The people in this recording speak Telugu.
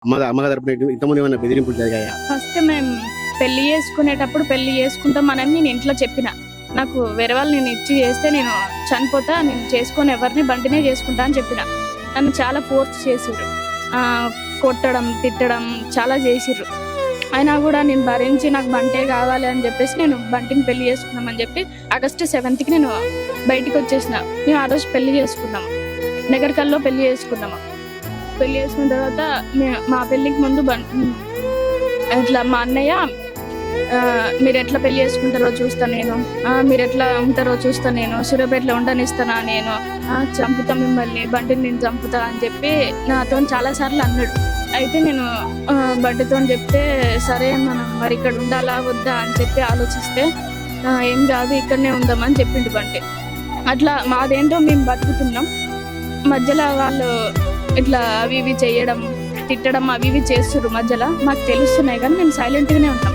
అమ్మగారి తరపున ఇంతకుముందు ఏమైనా బెదిరింపులు జరిగాయా? ఫస్ట్ మేము పెళ్లి చేసుకునేటప్పుడు పెళ్లి చేసుకుంటామనని నేను ఇంట్లో చెప్పిన. నాకు వేరే వాళ్ళు నేను ఇచ్చి చేస్తే నేను చనిపోతా, నేను చేసుకొని ఎవరిని బండినే చేసుకుంటా అని చెప్పిన. నన్ను చాలా ఫోర్స్ చేసిర్రు, కొట్టడం తిట్టడం చాలా చేసిర్రు. అయినా కూడా నేను భరించి నాకు బంటే కావాలి అని చెప్పేసి నేను బంటిని పెళ్లి చేసుకున్నామని చెప్పి ఆగస్టు 7th నేను బయటికి వచ్చేసిన. మేము ఆ రోజు పెళ్లి చేసుకున్నాము, నగర్కల్లో పెళ్లి చేసుకున్నాము. పెళ్లి చేసుకున్న తర్వాత మా పెళ్లికి ముందు ఇట్లా మా అన్నయ్య మీరు ఎట్లా పెళ్లి చేసుకుంటారో చూస్తాను నేను, మీరు ఎట్లా ఉంటారో చూస్తాను నేను, సూర్యాపేటలో ఉండనిస్తానా నేను, చంపుతా మిమ్మల్ని, బంటిని నేను చంపుతా అని చెప్పి నాతో చాలా సార్లు అన్నాడు. అయితే నేను బంటితో చెప్తే సరే మనం మరి ఇక్కడ ఉండాలా వద్దా అని చెప్పి ఆలోచిస్తే ఏం కాదు ఇక్కడనే ఉందామని చెప్పిండు బంటి. అట్లా మాదేంటో మేము బతుకుతున్నాం, మధ్యలో వాళ్ళు ఇట్లా అవి ఇవి చేయడం తిట్టడం అవి ఇవి చేస్తున్నారు. మధ్యలో మాకు తెలుస్తున్నాయి కానీ మేము సైలెంట్గానే ఉన్నాం.